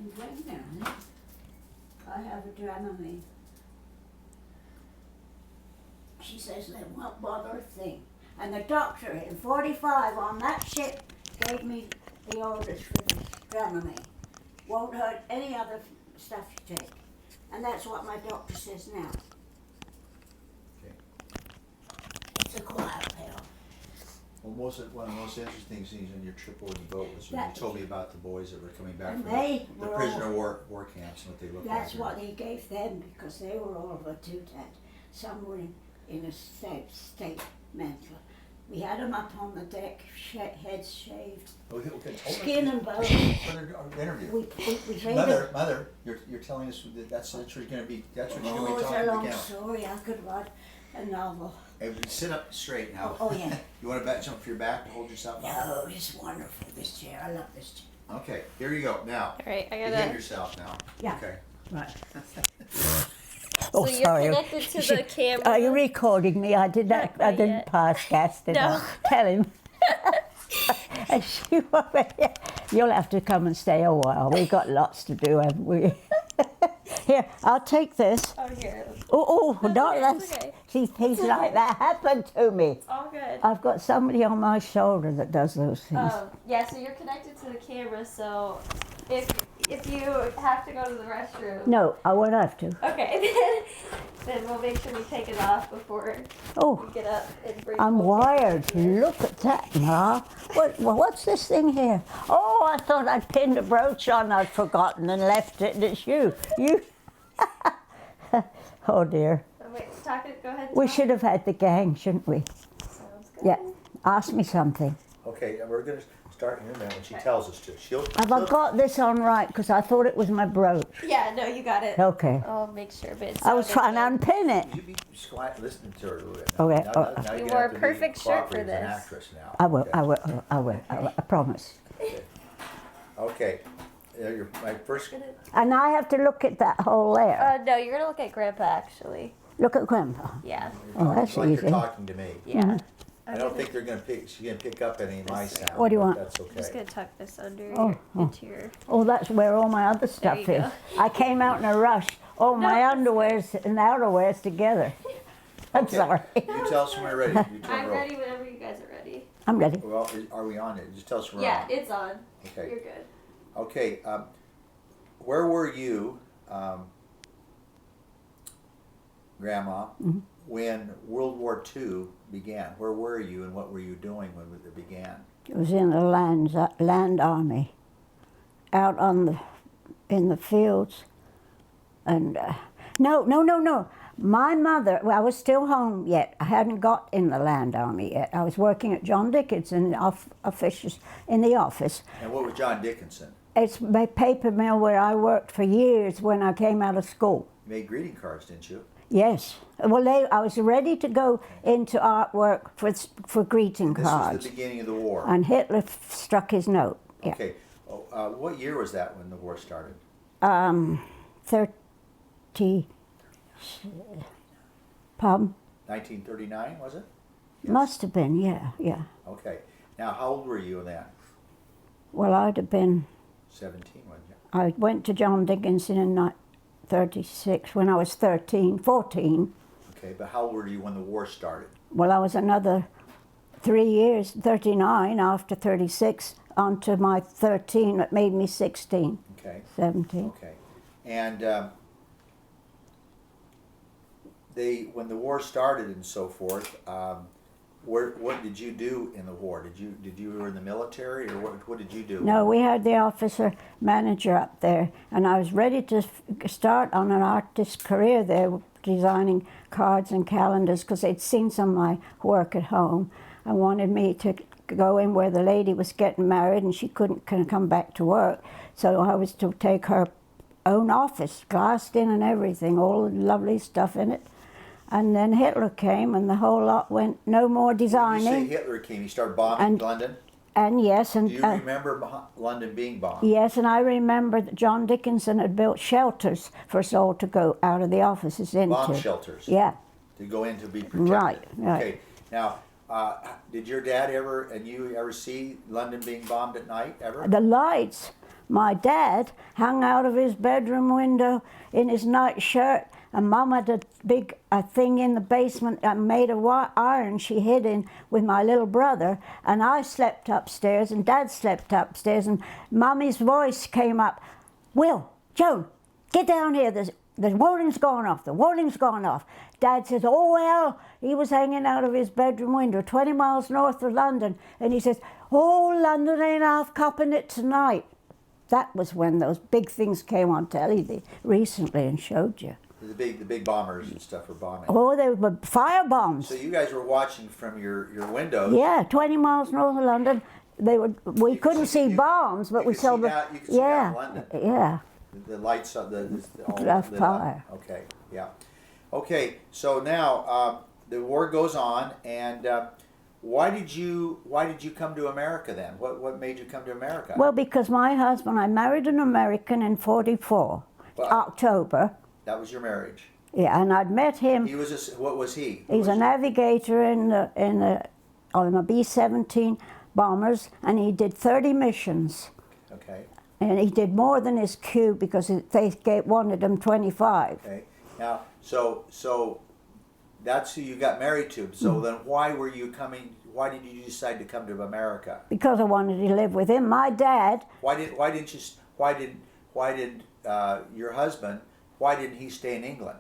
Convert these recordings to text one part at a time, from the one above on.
Wait a minute. I have a Dramamine. She says they won't bother a thing. And the doctor in 45 on that ship gave me the orders for the Dramamine. Won't hurt any other stuff you take. And that's what my doctor says now. Okay. It's a quiet pill. Well, one of the most interesting things on your trip over the boat was when you told me about the boys that were coming back And from they the were prisoner all, war camps and what they looked like. that's what he gave them because they were all of a two-dad. Some were in a state mental. We had them up on the deck, heads shaved, Okay, skin and bones. For interview. We made Mother, you're telling us that that's what you're going to be. That's what you're going to be it's talking a long about. story. I could write a novel. Hey, sit up straight now. Oh yeah. You want to jump for your back to hold yourself up? No, it's wonderful. This chair. I love this chair. Okay, here you go. Now, All right, I behave gotta. yourself now. Yeah. Okay. Right. So you're connected to the camera. Are you recording me? I did not. Not I didn't yet. pass gas, did No. I? Tell him. You'll have to come and stay a while. We've got lots to do, haven't we? Here, I'll take this. Oh, here. Oh, No, not it's that. okay. See, things like that happen to me. It's all good. I've got somebody on my shoulder that does those things. Yeah, so you're connected to the camera, so if you have to go to the restroom. No, I won't have to. Okay, then we'll make sure we take it off before Oh, we get up and bring I'm the wired. camera here. Look at that, Ma. What's this thing here? Oh, I thought I'd pinned a brooch on. I'd forgotten and left it. And it's you. You. Oh dear. Oh, wait, go ahead. We talk. should have had the gang, shouldn't we? Sounds good. Yeah. Ask me something. Okay, and we're going to start in a minute when she tells us to. Have I got this on right? Because I thought it was my brooch. Yeah, no, you got it. Okay. I'll make sure, but it I was sounded trying to good. unpin it. You be quiet listening to her a little bit. Okay, Now, oh. now You you're wore gonna a have to be perfect shirt for cooperative as an this. actress now. I will. Okay. I will. I promise. Okay. My first. And I have to look at that hole there. No, you're gonna look at Grandpa actually. Look at Grandpa. Yeah. Oh, that's like easy. you're talking to me. Yeah. I don't think they're gonna pick. She's gonna pick up any of my sound. What do you but want? That's I'm just okay. gonna tuck this under Oh, into your. Oh, that's where all my other stuff you is. go. I came out in a rush. All my that's underwears and outerwears together. I'm Okay. sorry. You tell us when we're ready. You tell I'm roll. ready whenever you guys are ready. I'm ready. Well, are we on it? Just tell us when we're Yeah, on. it's on. Okay. You're good. Okay. Where were you, Grandma, when World War II began? Where were you, and what were you doing when it began? It was in the land army, out in the fields, and no. My mother, well, I was still home yet. I hadn't got in the land army yet. I was working at John Dickinson in the office. And what was John Dickinson? It's my paper mill where I worked for years when I came out of school. You made greeting cards, didn't you? Yes. Well, I was ready to go into artwork for greeting This cards. was the beginning of the war. And Hitler struck his note. Yeah. Okay. What year was that when the war started? 30. Pardon? 1939, was it? Yes. Must have been, yeah. Okay. Now, how old were you then? Well, I'd have been. 17, wasn't you? I went to John Dickinson in 36 when I was 14. Okay, but how old were you when the war started? Well, I was another 3 years, 39 after 36, onto my 13 that made me 16, Okay. 17. Okay. And when the war started and so forth, what did you do in the war? Did you were in the military, or what did you do? No, we had the officer manager up there, and I was ready to start on an artist career there, designing cards and calendars, because they'd seen some of my work at home and wanted me to go in where the lady was getting married and she couldn't come back to work. So I was to take her own office, glassed in and everything, all the lovely stuff in it. And then Hitler came and the whole lot went, no more When you designing. say Hitler came, he started bombing And- London? And yes, and Do you remember London being bombed? yes, and I remember that John Dickinson had built shelters for us all to go out of the offices into. Bomb shelters? Yeah. To go in to be protected? Right. Okay. Now, did your dad and you ever see London being bombed at night, ever? The lights, My dad hung out of his bedroom window in his nightshirt, and Mum had a big thing in the basement made of iron she hid in with my little brother, and I slept upstairs, and Dad slept upstairs, and Mummy's voice came up, "Will, Joan, get down here, the warning's gone off, the warning's gone off." Dad says, "Oh well," he was hanging out of his bedroom window 20 miles north of London, and he says, "Oh, London ain't half copping it tonight." That was when those big things came on telly recently and showed you. The big bombers and stuff were bombing. Oh, they were fire bombs. So you guys were watching from your windows. Yeah, 20 miles north of London. We couldn't see bombs, but we saw the. You could see down London. Yeah. The lights of the all Left lit up. fire. Okay, yeah. Okay, so now the war goes on, and why did you come to America then? What made you come to America? Well, because my husband, I married an American in '44, Well, October. That was your marriage. Yeah, and I'd met him. He was what was he? He's a navigator on the B-17 bombers, and he did 30 missions. Okay. And he did more than his cue because they wanted him 25. Okay. Now, so that's who you got married to. So then, why were you coming? Why did you decide to come to America? Because I wanted to live with him. My dad. Why did your husband? Why didn't he stay in England?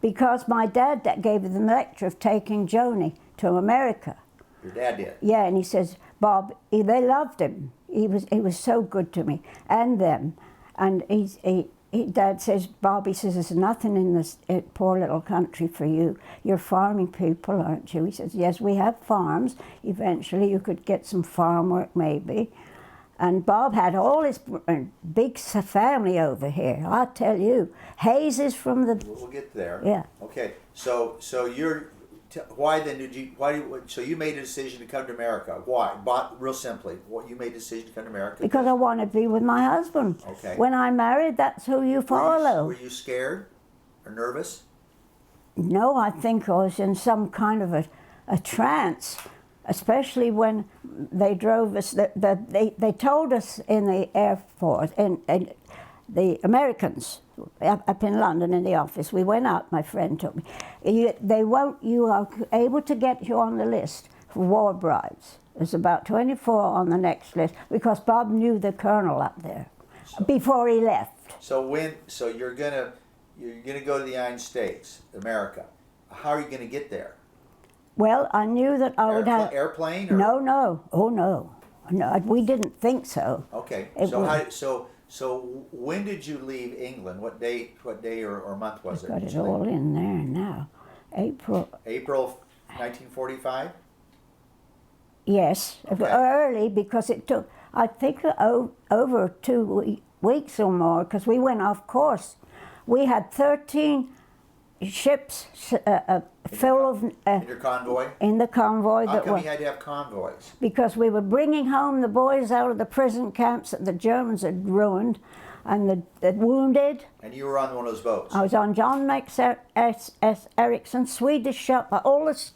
Because my dad that gave the lecture of taking Joni to America. Your dad did. Yeah, and he says, Bob, they loved him. He was so good to me and them. And Dad says, Bob, he says, there's nothing in this poor little country for you. You're farming people, aren't you? He says, yes, we have farms. Eventually you could get some farm work maybe. And Bob had all his big family over here. I'll tell you, Hayes is from the. We'll get there. Yeah. Okay. So why then did you? So you made a decision to come to America. Why? Real simply, you made a decision to come to America. Because I want to be with my husband. Okay. When I'm married, that's who you follow. Were you scared or nervous? No, I think I was in some kind of a trance. Especially when they drove us, they told us in the Air Force, in the Americans up in London in the office, we went out, my friend told me, you are able to get you on the list for war brides. There's about 24 on the next list because Bob knew the colonel up there before he left. So you're gonna go to the United States, America. How are you gonna get there? Well, I knew that I would have airplane. Or? No, oh no, we didn't think so. Okay, so when did you leave England? What day or month was it? Got it all in there now. April. April 1945. Yes, Okay. early because it took I think over 2 weeks or more because we went off course. We had 13 ships full of In your convoy? in the convoy. How come you had to have convoys? Because we were bringing home the boys out of the prison camps that the Germans had ruined, and the wounded. And you were on one of those boats? I was on John Max Ericsson, Swedish shop, all this.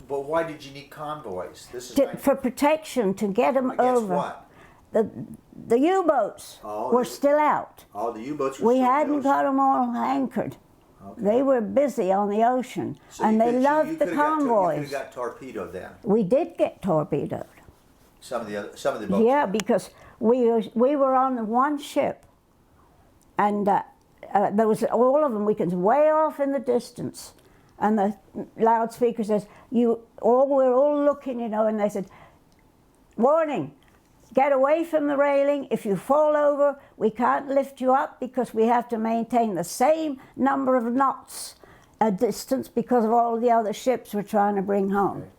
But why did you need convoys? This is For protection, to get them against over. what? The U-boats Oh, were still out. Oh, the U-boats were We still hadn't those? got them all anchored. Okay. They were busy on the ocean, So and you they could- loved you the could've got you convoys. could have got torpedoed then. We did get torpedoed. Some of the boats. Yeah, because we were on the one ship, and there was all of them. We could way off in the distance, and the loudspeaker says, we're all looking, and they said, warning, get away from the railing. If you fall over, we can't lift you up because we have to maintain the same number of knots a distance because of all the other ships we're trying to bring home. Okay.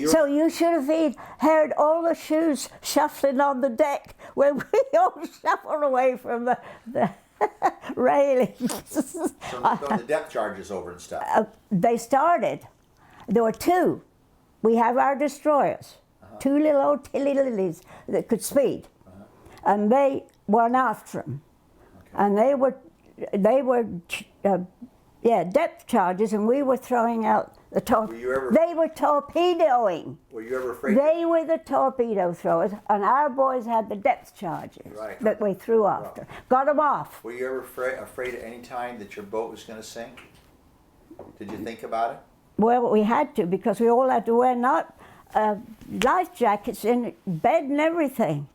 So you should have heard all the shoes shuffling on the deck when we all shuffled away from the railings. So the depth charges over and stuff. They started. There were two. We have our destroyers, two little old tilly-lilies that could speed, and they went after them, and they were depth charges, and we were throwing out Were you ever- They were torpedoing. Were you ever afraid? They were the torpedo throwers, and our boys had the depth charges Right. that we threw after. Got them off. Were you ever afraid at any time that your boat was going to sink? Did you think about it? Well, we had to because we all had to wear life jackets in bed and everything.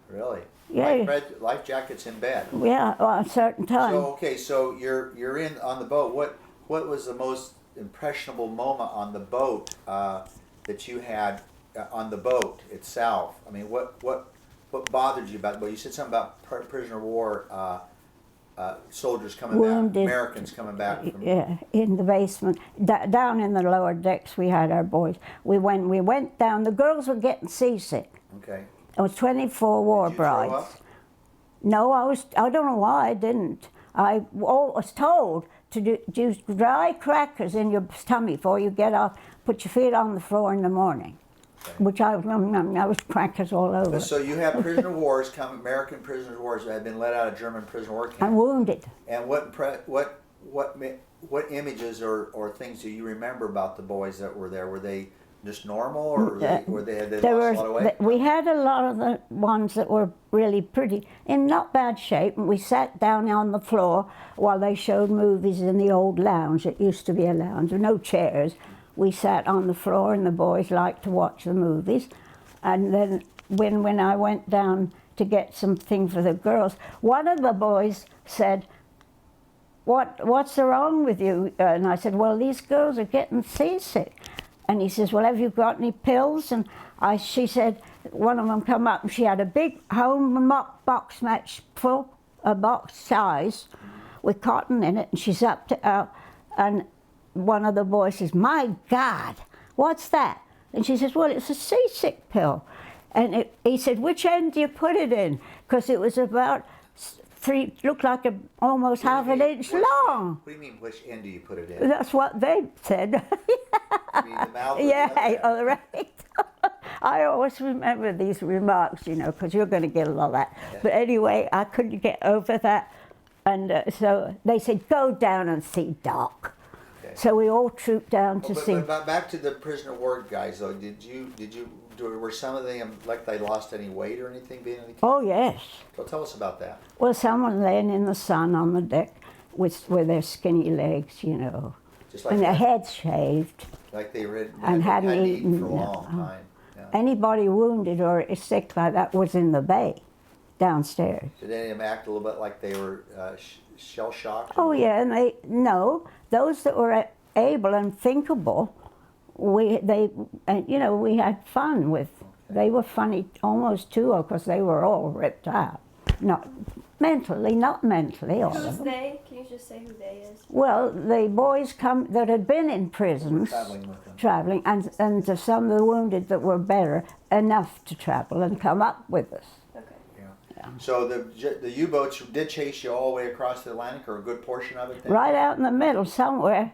Really? Yeah. Life jackets in bed. Yeah, at a certain time. So okay, so you're in on the boat. What was the most impressionable moment on the boat that you had on the boat itself? I mean, what bothered you about? Well, you said something about prisoner of war soldiers coming Wounded. back, Americans coming back. Yeah, in the basement, down in the lower decks, we had our boys. We went down. The girls were getting seasick. Okay. It was 24 war Did you throw brides. up? No, I don't know why I didn't. I was told to use dry crackers in your tummy before you get up. Put your feet on the floor in the morning, Okay. which I was crackers all over. So you have prisoner of wars come, American prisoner of wars that had been let out of German prisoner of war I'm camp. wounded. And what images or things do you remember about the boys that were there? Were they just normal, or were they had they There lost a lot of weight? we had a lot of the ones that were really pretty, in not bad shape, and we sat down on the floor while they showed movies in the old lounge. It used to be a lounge with no chairs. We sat on the floor, and the boys liked to watch the movies. And then when I went down to get something for the girls, one of the boys said, what's wrong with you? And I said, well, these girls are getting seasick. And he says, well, have you got any pills? And she said, one of them come up and she had a big home box match full, a box size, with cotton in it, and she's up to, and one of the boys says, my God, what's that? And she says, well, it's a seasick pill. And he said, which end do you put it in? Because it was about looked like almost half an inch long. What do you mean, which end do you put it in? That's what they said. You mean the mouth or the Yeah, other end? all right. I always remember these remarks, because you're going to get a lot of that. Yeah. But anyway, I couldn't get over that. And so they said, go down and see Doc. Okay. So we all trooped down to see. But back to the prisoner of war guys, though. Were some of them like they lost any weight or anything being in the camp? Oh, yes. So tell us about that. Well, someone laying in the sun on the deck with their skinny legs, Just like and their that. heads shaved. Like they read And hadn't eaten, for a no. long time. Yeah. Anybody wounded or sick like that was in the bay downstairs. Did any of them act a little bit like they were shell shocked? Oh yeah, and those that were able and thinkable, we had fun with. They were funny almost too, because they were all ripped out. Not mentally, all Who's of them. they? Can you just say who they is? Well, the boys that had been in prisons, Traveling with them. traveling, and to some of the wounded that were better enough to travel and come up with us. Okay. Yeah. So the U-boats did chase you all the way across the Atlantic, or a good portion of it? Then? Right out in the middle somewhere.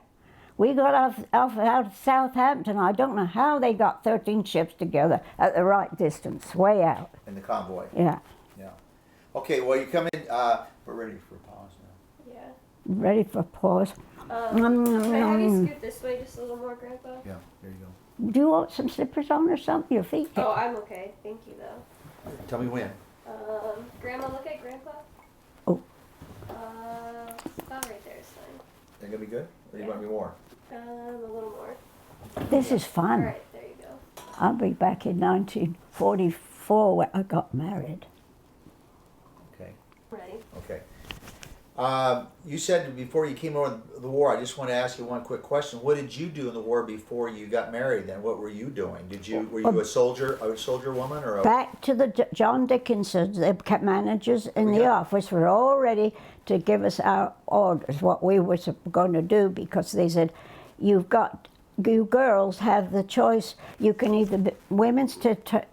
We got out of Southampton. I don't know how they got 13 ships together at the right distance, way out. In the convoy. Yeah. Yeah. Okay. Well, you come in. We're ready for pause now. Yeah. Ready for pause. Can I have you scoot this way just a little more, Grandpa? Yeah. There you go. Do you want some slippers on or something? Your feet? Oh, I'm okay. Thank you, though. Tell me when. Grandma, look at Grandpa. Oh. About right there is fine. They're gonna be good. Or do you Yeah. want me more? A little more. This is All fun. right, there you go. I'll be back in 1944 when I got married. Okay. Ready? Okay. You said before you came over the war, I just want to ask you one quick question. What did you do in the war before you got married then? What were you doing? Were you a soldier woman, or a... Back to the John Dickinsons, the managers in the office were all ready to give us our orders, what we were going to do, because they said, you girls have the choice. You can either be women's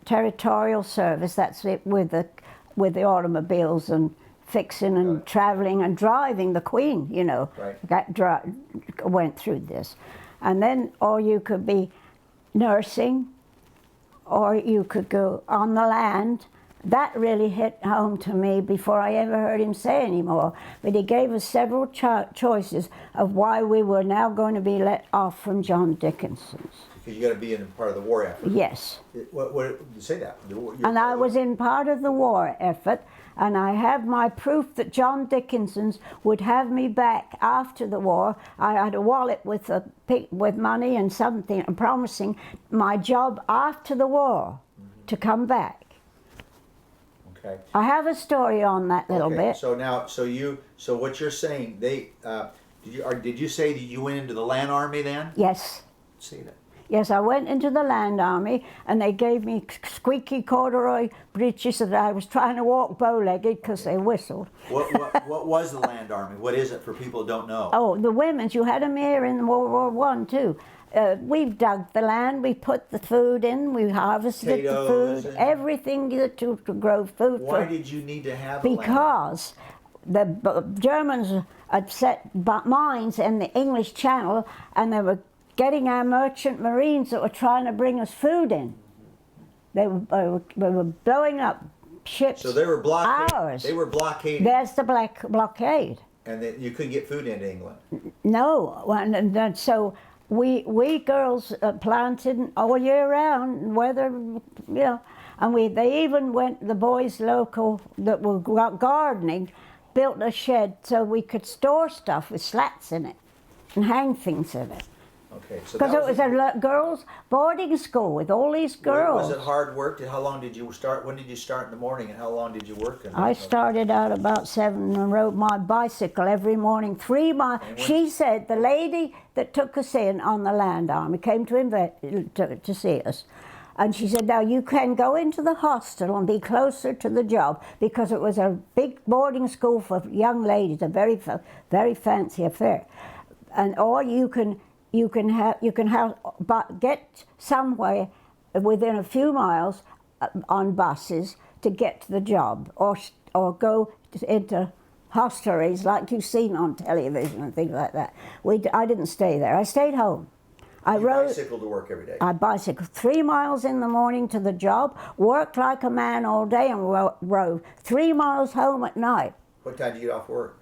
territorial service, that's it, with the automobiles and fixing and traveling and driving the Queen, Right. went through this. And then, or you could be nursing, or you could go on the land that really hit home to me before I ever heard him say any more. But he gave us several choices of why we were now going to be let off from John Dickinson's. Because you got to be in part of the war effort. Yes. What you say that? And I was in part of the war effort, and I have my proof that John Dickinson's would have me back after the war. I had a wallet with money and something, promising my job after the war to come back. Okay. I have a story on that little bit. So now, so what you're saying? Did you say that you went into the land army then? Yes. Say that. Yes, I went into the land army, and they gave me squeaky corduroy breeches that I was trying to walk bow-legged because they whistled. What was the land army? What is it for people who don't know? Oh, the women's. You had them here in World War I too. We dug the land, we put the food in, we harvested Potatoes the food, everything to grow food. Why did you need to have a land army? Because the Germans had set mines in the English Channel, and they were getting our merchant marines that were trying to bring us food in. They were blowing up ships. So they were blockading. Ours. They were blockading. There's the blockade. And then you couldn't get food into England. No, and so we girls planted all year round, whether and they even went. The boys local that were gardening built a shed so we could store stuff with slats in it and hang things in it. Okay, so because it was a girls' boarding school with all these girls. Was it hard work? How long did you start? When did you start in the morning, and how long did you work? I started out about 7 and rode my bicycle every morning 3 miles. She said the lady that took us in on the land army came to see us. And she said, now you can go into the hostel and be closer to the job, because it was a big boarding school for young ladies, a very fancy affair. And or you can get somewhere within a few miles on buses to get to the job, or go into hostelries like you've seen on television and things like that. I didn't stay there. I stayed home. I bicycled to work every day. I bicycled 3 miles in the morning to the job, worked like a man all day, and rode 3 miles home at night. What time did you get off work?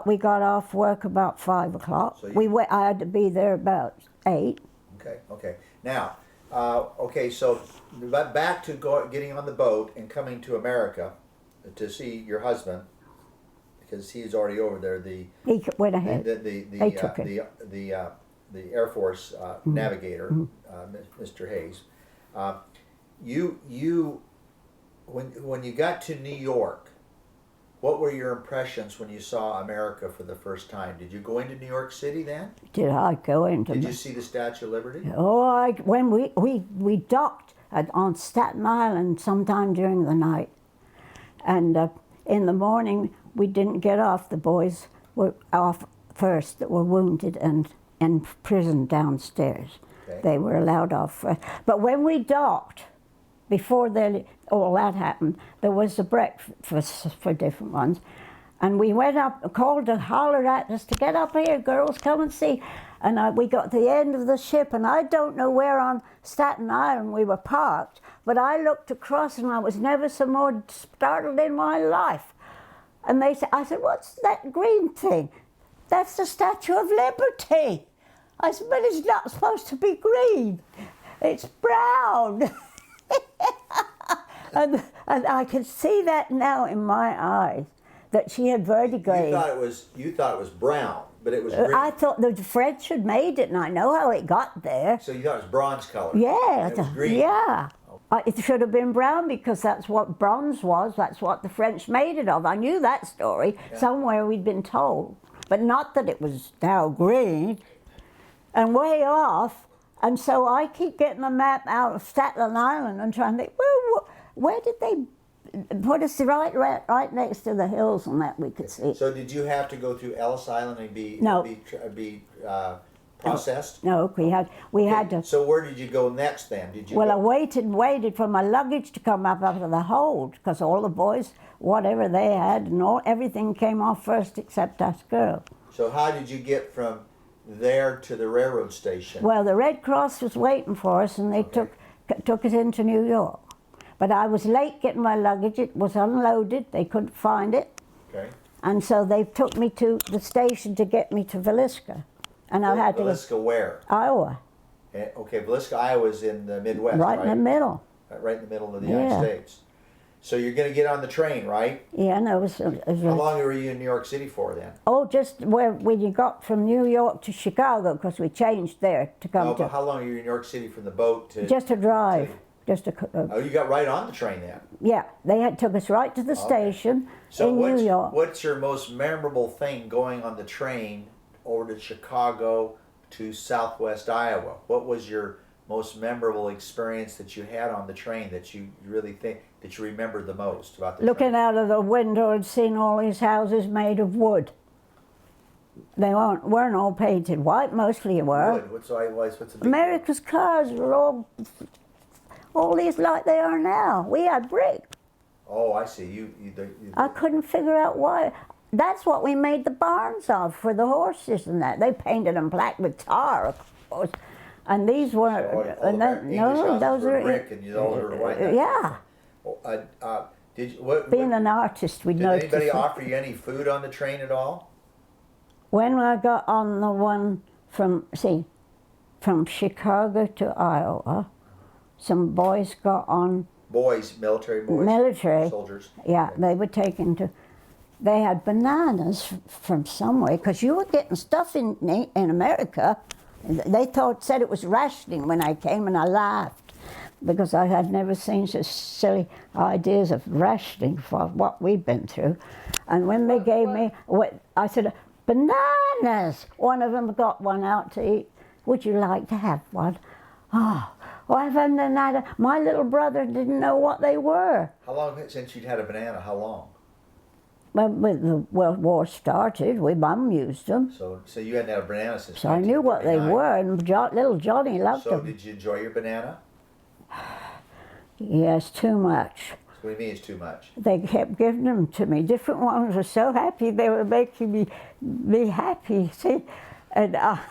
We got off work about 5 o'clock. So I had to be there about 8. Okay. Now, so back to getting on the boat and coming to America to see your husband, because he's already over there. He went ahead. They took him. The Air Force navigator, Mr. Hayes. When you got to New York, what were your impressions when you saw America for the first time? Did you go into New York City then? Did I go into? Did you see the Statue of Liberty? Oh, when we docked on Staten Island sometime during the night, and in the morning we didn't get off. The boys were off first that were wounded and in prison downstairs. Okay. They were allowed off first. But when we docked, before all that happened, there was a breakfast for different ones. And we went up, hollered at us to get up here, girls, come and see. And we got to the end of the ship, and I don't know where on Staten Island we were parked, but I looked across and I was never so more startled in my life. And I said, what's that green thing? That's the Statue of Liberty. I said, but it's not supposed to be green. It's brown. and I could see that now in my eyes, that she had vertigo. You thought it was brown, but it was green. I thought the French had made it, and I know how it got there. So you thought it was bronze color? Yeah. It was green? Yeah. It should have been brown, because that's what bronze was. That's what the French made it of. I knew that story. Yeah. Somewhere we'd been told. But not that it was now green. And way off. And so I keep getting the map out of Staten Island and trying to think, well, where did they put us right next to the hills and that we could see? So did you have to go through Ellis Island and be processed? No, we had to. So where did you go next then? I waited for my luggage to come up out of the hold, because all the boys, whatever they had, and everything came off first except us girls. So how did you get from there to the railroad station? Well, the Red Cross was waiting for us, and they took us into New York. But I was late getting my luggage. It was unloaded. They couldn't find it. Okay. And so they took me to the station to get me to Villisca. And I had to go Villisca where? Iowa, Okay, Villisca, Iowa is in the Midwest, right in the middle. Right in the middle of the United Yeah. States. So you're going to get on the train, right? Yeah, and it was How long were you in New York City for then? oh, just where when you got from New York to Chicago, because we changed there to come No, to but how long were you in New York City from the boat to? just a drive, City? just a Oh, you got right on the train then. yeah. They had took us right to the station So in New York. what's your most memorable thing going on the train over to Chicago to Southwest Iowa? What was your most memorable experience that you had on the train that you really think that you remember the most about the Looking train? out of the window and seeing all these houses made of wood. They weren't all painted white, mostly were. Wood. What's the big America's cars were all these like they are now. We had brick. Oh, I see. You I couldn't figure out why. That's what we made the barns of for the horses and that. They painted them black with tar, of course. And these weren't. English houses those were are brick and those are white. yeah. Did you, what, Being an artist, we did noticed. anybody offer you any food on the train at all? When I got on the one from Chicago to Iowa, some boys got on. Boys, military boys, Military. soldiers. Yeah, they were taken to. They had bananas from somewhere because you were getting stuff in America. They said it was rationing when I came, and I laughed because I had never seen such silly ideas of rationing for what we've been through. And when they gave me what I said, bananas. One of them got one out to eat. Would you like to have one? Oh, well, I've had banana. My little brother didn't know what they were. How long since you'd had a banana? How long? When the World War started, Mum used them. So you hadn't had a banana since. So I knew what they 1939. were, and little Johnny loved So them. did you enjoy your banana? Yes, too much. What do you mean it's too much? They kept giving them to me. Different ones were so happy, they were making me happy, see? And that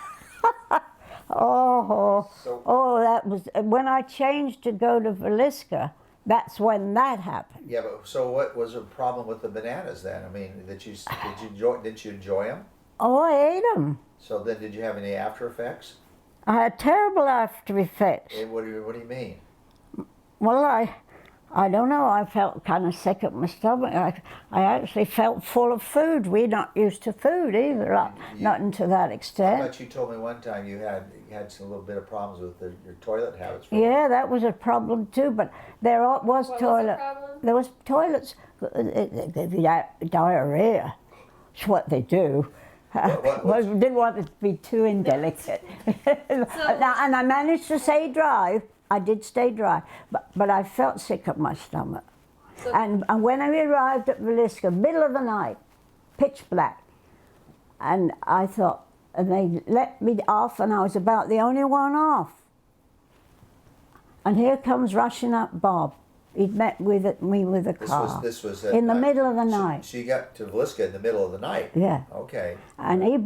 was, when I changed to go to Villisca, that's when that happened. Yeah, but so what was the problem with the bananas then? I mean, didn't you enjoy them? Oh, I ate them. So then, did you have any after effects? I had terrible after effects. What do you mean? Well, I don't know. I felt kind of sick at my stomach. I actually felt full of food. We're not used to food either, not to that I extent. thought you told me one time you had some little bit of problems with your toilet habits. Yeah, that was a problem too. But there was What toilet. was the problem? There was toilets. They give you diarrhea. It's what they do. Well, didn't want it to be too indelicate. Now, and I managed to stay dry. I did stay dry, but I felt sick at my stomach. So- And when I arrived at Villisca, middle of the night, pitch black, and I thought, and they let me off, and I was about the only one off. And here comes rushing up Bob. He'd met me with a car. This was in the middle of the night. So you got to Villisca in the middle of the night. Yeah. Okay. And he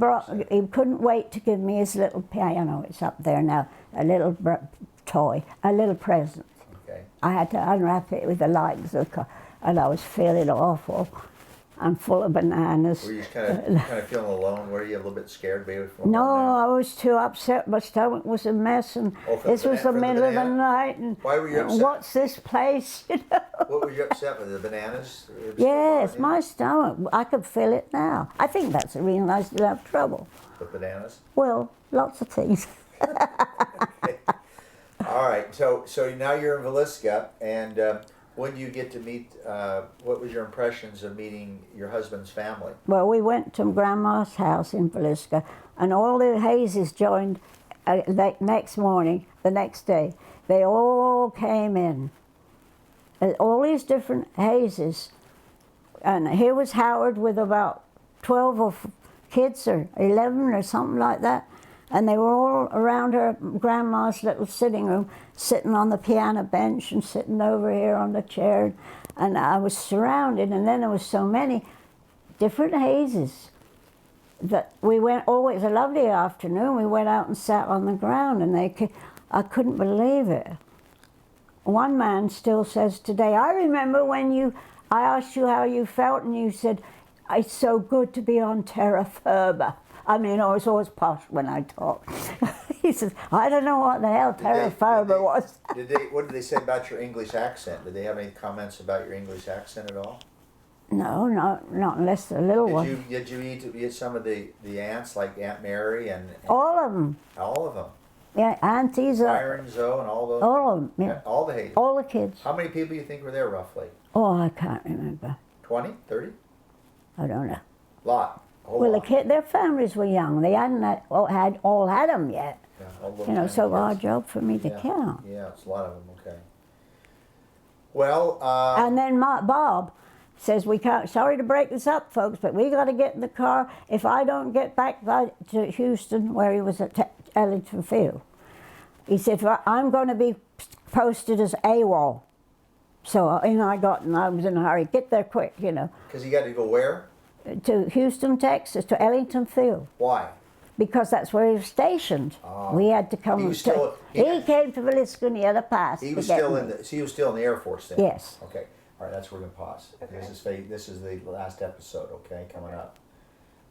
couldn't wait to give me his little piano. It's up there now, a little toy, a little present. Okay. I had to unwrap it with the lights of the car, and I was feeling awful. I'm full of bananas. Were you kind of feeling alone? Were you a little bit scared, maybe? No, I was too upset. My stomach was a mess, and this was the middle of the night. And why were you upset? What's this place? You know? What were you upset with? The bananas? Yes, my stomach. I could feel it now. I think that's the reason I still have trouble. The bananas. Well, lots of things. Okay. All right. So now you're in Villisca, and when do you get to meet? What was your impressions of meeting your husband's family? Well, we went to Grandma's house in Villisca, and all the Hayeses joined next morning, the next day. They all came in. All these different Hayeses. And here was Howard with about 12 kids or 11 or something like that. And they were all around her grandma's little sitting room, sitting on the piano bench and sitting over here on the chair. And I was surrounded, and then there was so many different Hayeses that we went, it was a lovely afternoon, we went out and sat on the ground, and I couldn't believe it. one man still says today, I remember when I asked you how you felt and you said, it's so good to be on terra firma. I mean, I was always posh when I talk. He says, I don't know what the hell terra firma was. What did they say about your English accent? Did they have any comments about your English accent at all? No, not unless the little one. Did you eat some of the aunts, like Aunt Mary and All of them. all of them? Yeah, aunties. Byron, Zoe, and all those? All of them, yeah. All the Hayes. All the kids. How many people do you think were there, roughly? Oh, I can't remember. 20? 30? I don't know. Lot. A whole Well, lot. their families were young. They hadn't all had them yet. Yeah, all those You know, kind so of our kids. job for me to Yeah. count. Yeah, it's a lot of them, okay. Well, And then Bob says, we can't, sorry to break this up, folks, but we got to get in the car. If I don't get back to Houston, where he was at Ellington Field, he said, well, I'm going to be posted as AWOL. So I was in a hurry, get there quick, you know. because you got to go where? To Houston, Texas, to Ellington Field. Why? Because that's where he was stationed. Oh. We had to come. He was still- he came to Villisca and he had a pass. He to was get still me. he was still in the Air Force then? Yes. Okay. All right, that's where we're going to pause. Okay. This is the last episode, okay, coming up.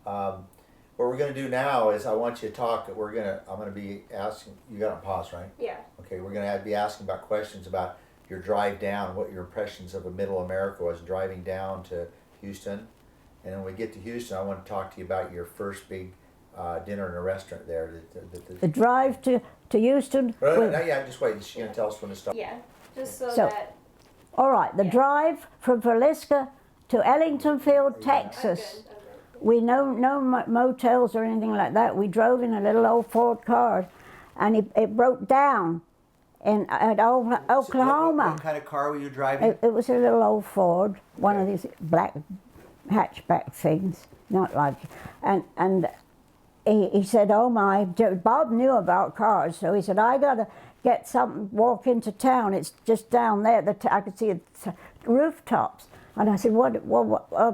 What we're going to do now is I want you to talk. I'm going to be asking, you got on pause, right? Yeah. Okay, we're going to be asking about questions about your drive down, what your impressions of Middle America was driving down to Houston. And when we get to Houston, I want to talk to you about your first big dinner in a restaurant there. The drive to Houston. Yeah, just wait. She's going to tell us when to start. Yeah. Just so, So- that All right, the Yeah. drive from Villisca to Ellington Field, Texas. I'm good. We no motels or anything like that. We drove in a little old Ford car, and it broke down at Oklahoma. What kind of car were you driving? It was a little old Ford, one of these black hatchback things, not like, and he said, oh my, Bob knew about cars, so he said, I gotta get something, walk into town, it's just down there, I could see the rooftops. And I said, what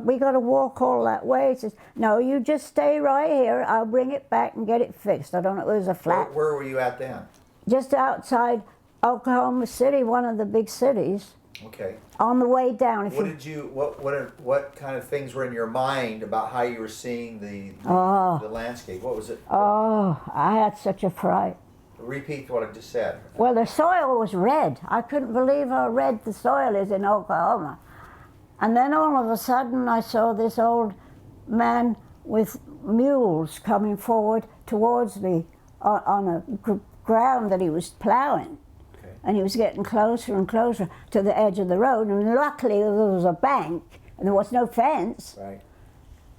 we gotta walk all that way? He says, no, you just stay right here, I'll bring it back and get it fixed. I don't know, it was a flat. Where were you at then? Just outside Oklahoma City, one of the big cities. Okay. On the way down, What kind of things were in your mind about how you were seeing the landscape? What was it? Oh, I had such a fright. Repeat what I just said. Well, the soil was red. I couldn't believe how red the soil is in Oklahoma. And then all of a sudden I saw this old man with mules coming forward towards me on a ground that he was plowing. Okay. And he was getting closer and closer to the edge of the road. And luckily there was a bank and there was no fence. Right.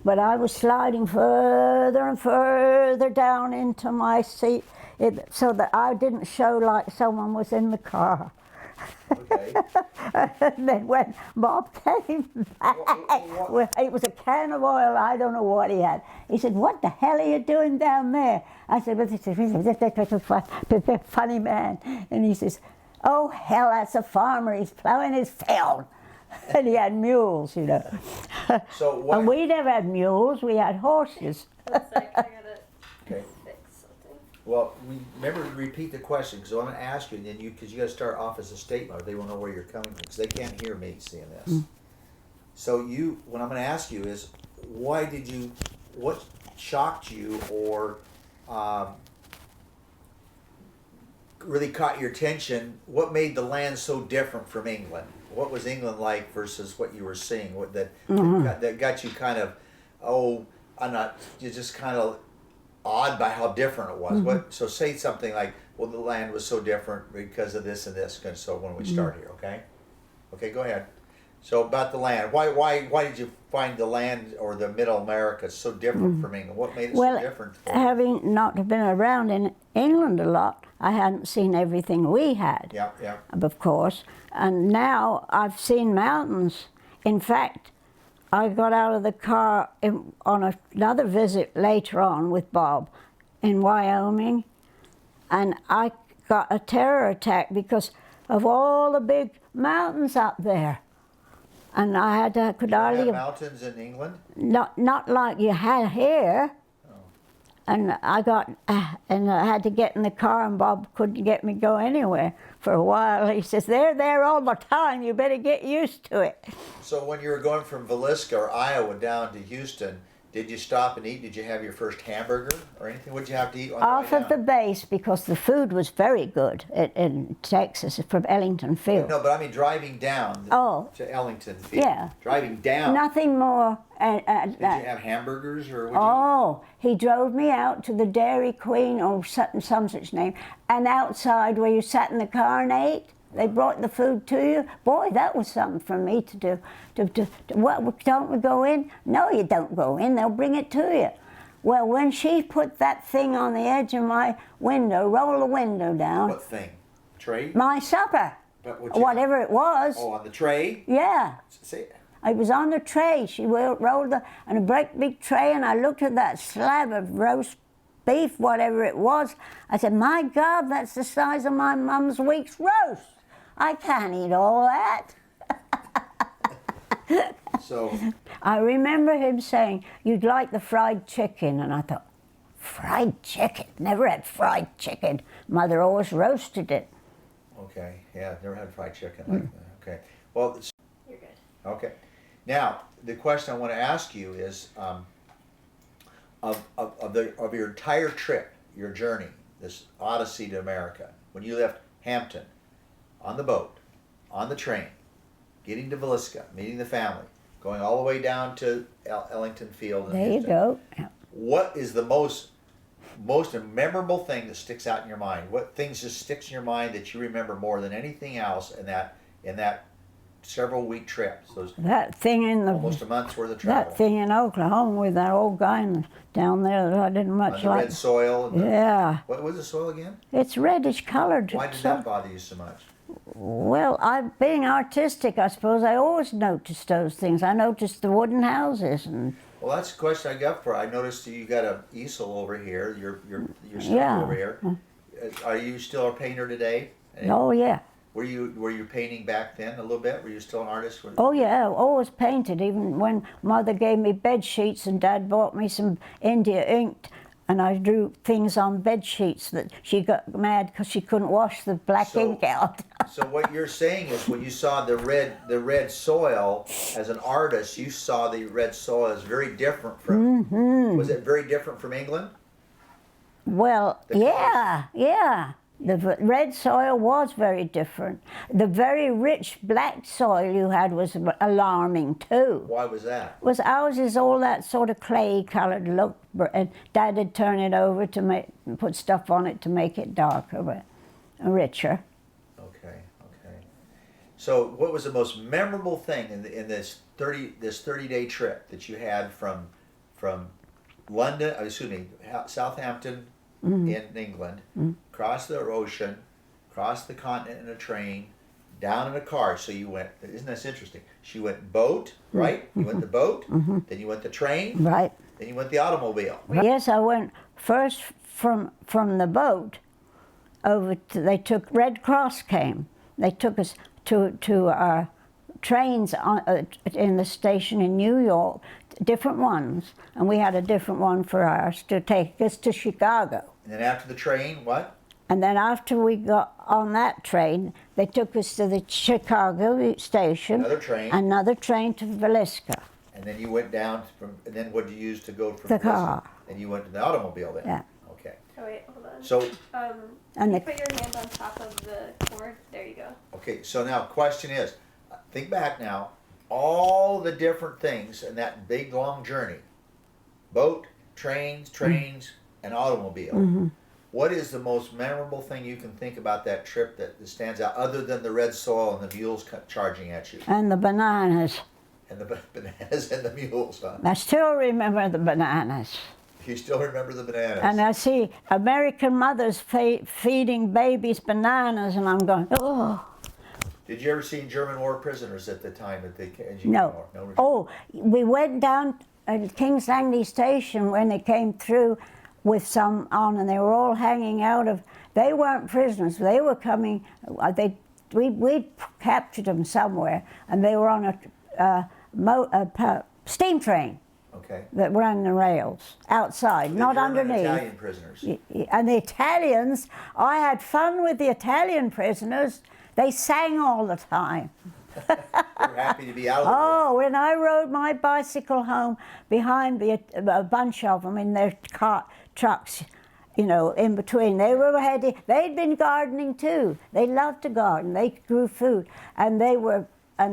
But I was sliding further and further down into my seat so that I didn't show like someone was in the car. Okay. And then when Bob came back, well, it was a can of oil, I don't know what he had. He said, what the hell are you doing down there? I said, well, this is a funny man. And he says, oh hell, that's a farmer, he's plowing his field. And he had mules, you know. So what? And we never had mules, we had horses. One sec, I gotta Okay. fix something. Well, remember to repeat the question because I'm going to ask you, and then because you got to start off as a statement, or they won't know where you're coming from because they can't hear me seeing this. So what I'm going to ask you is, what shocked you or really caught your attention? What made the land so different from England? What was England like versus what you were seeing? That got you kind of, you're just kind of awed by how different it was. So say something like, well, the land was so different because of this and this. And so when we start here, okay? Okay, go ahead. So about the land, why did you find the land or the Middle America so different from England? What made it so different? Having not been around in England a lot, I hadn't seen everything we had. Yeah, yeah. Of course. And now I've seen mountains. In fact, I got out of the car on another visit later on with Bob in Wyoming, and I got a terror attack because of all the big mountains up there. And could You hardly have mountains in England? not like you had here. and I got, and I had to get in the car, and Bob couldn't get me go anywhere for a while. He says, they're there all the time, you better get used to it. So when you were going from Villisca or Iowa down to Houston, did you stop and eat? Did you have your first hamburger or anything? What did you have to eat on the Off way of the down? base, because the food was very good in Texas, from Ellington Field. No, but I mean driving down Oh. to Ellington Field. Yeah. Driving down. Nothing more. Did you have hamburgers or what did you eat? Oh, he drove me out to the Dairy Queen or some such name, and outside where you sat in the car and ate. They brought the food to you. Boy, that was something for me to do. What, don't we go in? No, you don't go in. They'll bring it to you. Well, when she put that thing on the edge of my window, roll the window down, What thing? Tray? my supper, But what you- whatever it was. Oh, on the tray? Yeah. Say, It was on the tray. She rolled on a great big tray, and I looked at that slab of roast beef, whatever it was. I said, my God, that's the size of my mum's week's roast. I can't eat all that. so, I remember him saying, you'd like the fried chicken. And I thought, fried chicken? Never had fried chicken. Mother always roasted it. okay, yeah, I've never had fried chicken like that. Okay, well, You're good. okay. Now, the question I want to ask you is, of your entire trip, your journey, this odyssey to America, when you left Hampton, on the boat, on the train, getting to Villisca, meeting the family, going all the way down to Ellington Field. There you go. Yeah. What is the most memorable thing that sticks out in your mind? What things just sticks in your mind that you remember more than anything else in that several week trip? So it's That thing in the almost a month's worth of travel. that thing in Oklahoma with that old guy down there that I didn't On much the like. red soil. And Yeah, what was the soil again? it's reddish colored. Why did that bother you so much? Well, being artistic, I suppose I always noticed those things. I noticed the wooden houses and Well, that's the question I got for. I noticed you got an easel over here. Your stuff Yeah. over here. Are you still a painter today? oh yeah, Were you painting back then a little bit? Were you still an artist? oh yeah, always painted. Even when Mother gave me bed sheets and Dad bought me some India ink, and I drew things on bed sheets that she got mad because she couldn't wash the black ink out. So what you're saying is, when you saw the red soil as an artist, you saw the red soil as very different from. Mm-hmm. Was it very different from England? Well, The yeah. The red soil was very different. The very rich black soil you had was alarming too. Why was that? Was ours is all that sort of clay-colored look, and Dad would turn it over to put stuff on it to make it darker, but richer. Okay. So, what was the most memorable thing in this 30-day trip that you had from London? Southampton in England, across the ocean, across the continent in a train, down in a car. So you went. Isn't this interesting? She went boat, right? You went the boat. Then you went the train. Right. Then you went the automobile. Yes, I went first from the boat over to, Red Cross came. They took us to our trains in the station in New York, different ones, and we had a different one for ours to take us to Chicago. And then after the train, what? And then after we got on that train, they took us to the Chicago station. Another train to Villisca. And then you went down from. And then what did you use to go from The car. And you went to the automobile then. Yeah. Okay. Oh wait, hold on. So And you put your hand on top of the cord. There you go. okay. So now, question is, think back now, all the different things in that big long journey, boat, trains, and automobile. What is the most memorable thing you can think about that trip that stands out, other than the red soil and the mules charging at you? And the bananas. And the bananas and the mules, huh? I still remember the bananas. You still remember the bananas? And I see American mothers feeding babies bananas, and I'm going, oh. Did you ever see German war prisoners at the time that they came? No. Oh, we went down at King's Langley Station when they came through with some on, and they were all hanging out of. They weren't prisoners. They were coming. We captured them somewhere, and they were on a steam train. Okay. that ran the rails outside, The not German and underneath. Italian prisoners. And the Italians, I had fun with the Italian prisoners. They sang all the time. They were happy to be out of the war. Oh, when I rode my bicycle home behind a bunch of them in their trucks, you know, in between. They were heading, they'd been gardening too. They loved to garden. They grew food. And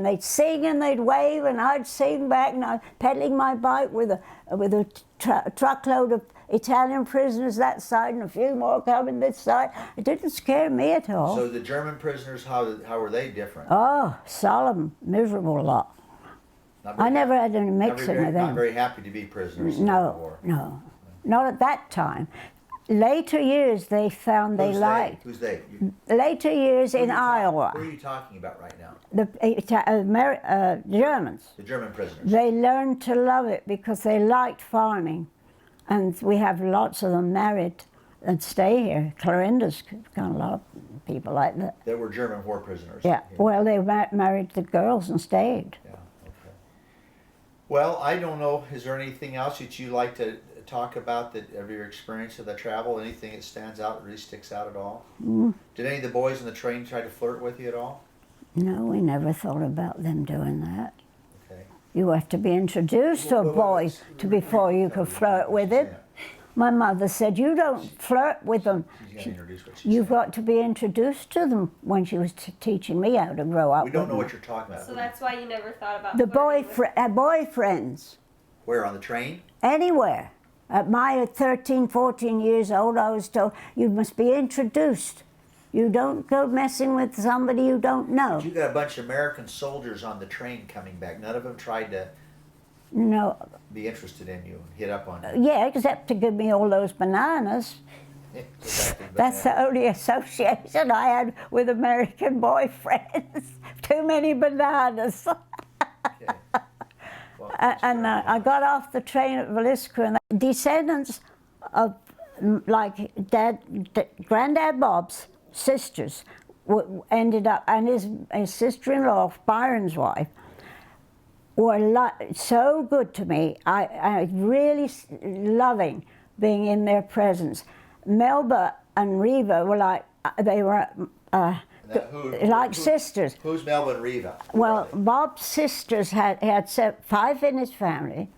they'd sing and they'd wave and I'd sing back and I'd pedaling my bike with a truckload of Italian prisoners that side and a few more coming this side. It didn't scare me at all. So the German prisoners, how were they different? Oh, solemn, miserable lot. Not very I never had any not mixing very, with them. Not very happy to be prisoners in the No, war. no, not at that time. Later years, they found they Who's liked. Who's they? Later years in Who Iowa, are you talking about right now? the Germans, The German prisoners. they learned to love it because they liked farming. And we have lots of them married and stay here. Clarinda's got a lot of people like that. That were German war prisoners. Yeah, here. well, they married the girls and stayed. Yeah, okay. Well, I don't know, is there anything else that you'd like to talk about that of your experience of the travel? Anything that stands out, that really sticks out at all? Did any of the boys on the train try to flirt with you at all? No, we never thought about them doing that. Okay. You have to be introduced to a boy before you could flirt with him. My mother said, you don't flirt with them. She's got to introduce what she You've said. got to be introduced to them when she was teaching me how to grow up. We don't with know them. what you're talking about. So that's why you never thought about The flirting with- boyfriends, Where, on the train? anywhere. At my 13, 14 years old, I was told, you must be introduced. You don't go messing with somebody you don't know. You got a bunch of American soldiers on the train coming back. None of them tried to No, be interested in you and hit up on you. yeah, except to give me all those bananas. That's the only association I had with American boyfriends. Too many bananas. Okay. Well, that's And fair. I got off the train at Villisca, and the descendants of like Granddad Bob's sisters ended up, and his sister-in-law, Byron's wife, were so good to me. I really loving being in their presence. Melba and Reva were like, they were Now, who- sisters. Who's Melba and Reva? Well, Bob's sisters had 5 in his family,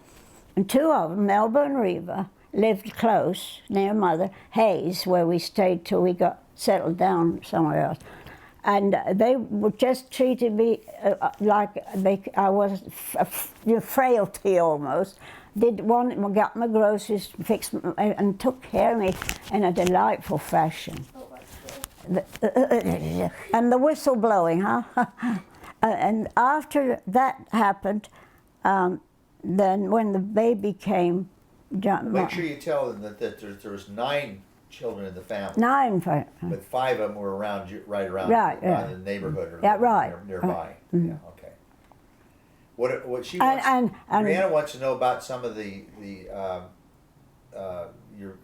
and 2 of them, Melba and Reva, lived close near Mother Hayes, where we stayed till we got settled down somewhere else. And they would just treated me like I was frailty almost. Got my groceries, fixed, and took care of me in a delightful fashion. Oh, that's good. And the whistle blowing, huh? And after that happened, then when the baby came, Make sure you tell them that there was 9 children in the family, 9 but 5 of them were right around yeah. the neighborhood or Yeah, right. nearby. Yeah, okay. What she And- wants, and- Brianna wants to know about some of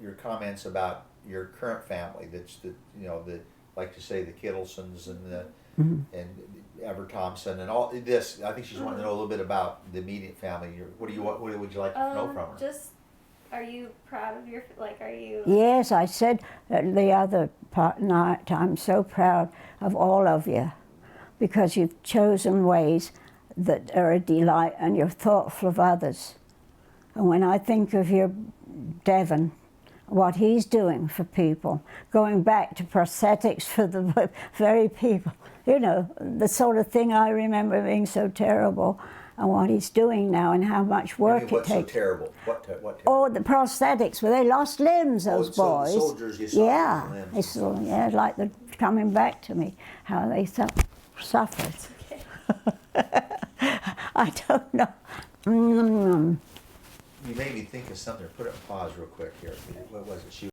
your comments about your current family. That's like to say the Kittlesons and the and Ever Thompson and all this. I think she's wanting to know a little bit about the immediate family. What would you like to know from her? Just, are you proud of your, are you? Yes, I said the other night, I'm so proud of all of you because you've chosen ways that are a delight and you're thoughtful of others. And when I think of your Devon, what he's doing for people, going back to prosthetics for the very people, the sort of thing I remember being so terrible, and what he's doing now and how much work it What's so takes. terrible? What terrible? Oh, the prosthetics, where they lost limbs, those so the boys. soldiers, you saw yeah, limbs. they saw, yeah, like they're coming back to me, how they suffered. I don't know. You made me think of something. Put it on pause real quick here. What was it?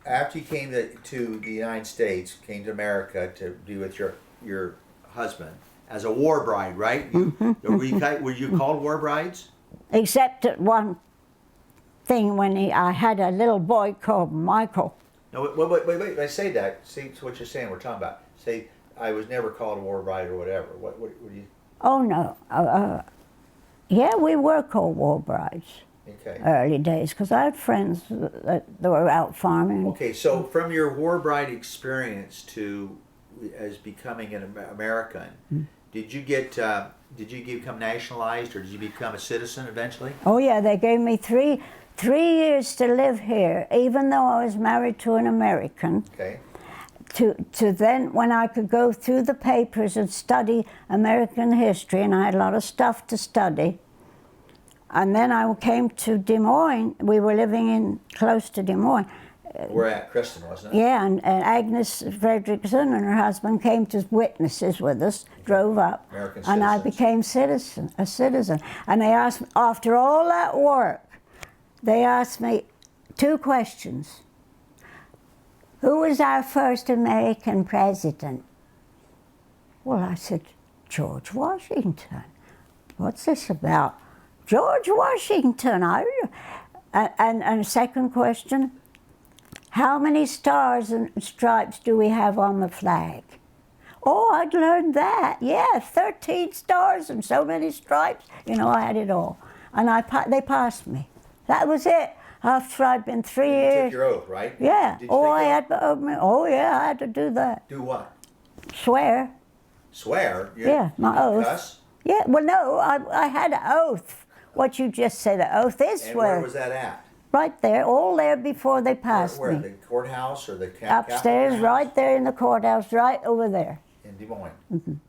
After you came to the United States, came to America to be with your husband as a war bride, right? Were you called war brides? Except at one thing when I had a little boy called Michael. No, wait. I say that. See what you're saying. We're talking about. Say I was never called a war bride or whatever. What do you? Oh no, Yeah, we were Cold War brides, Okay. early days, because I had friends that were out farming. Okay, so from your war bride experience to as becoming an American, did you become nationalized, or did you become a citizen eventually? Oh yeah, they gave me three years to live here, even though I was married to an American. Okay. To then, when I could go through the papers and study American history, and I had a lot of stuff to study. And then I came to Des Moines. We were living in close to Des Moines. We're at Kristen, wasn't it? Yeah, and Agnes Fredrickson and her husband came to witnesses with us, drove up, American and I citizens. became a citizen. And they asked me, after all that work, they asked me 2 questions. Who was our first American president? Well, I said, George Washington. What's this about? George Washington. And second question, how many stars and stripes do we have on the flag? Oh, I'd learned that. Yeah, 13 stars and so many stripes. You know, I had it all. And they passed me. That was it. After I'd been 3 You years. took your oath, right? Yeah. Did you Oh, I take had. Oh, yeah. I had to do that. Do what? Swear. Swear? Yeah, my you oath. Cuss? Yeah. Well, no. I had an oath. What you just said. An oath is And swear. where was that at? Right there. All there before they passed Where? me. The courthouse or the Upstairs, Capitol right there in the courthouse, right over there. in Des Moines.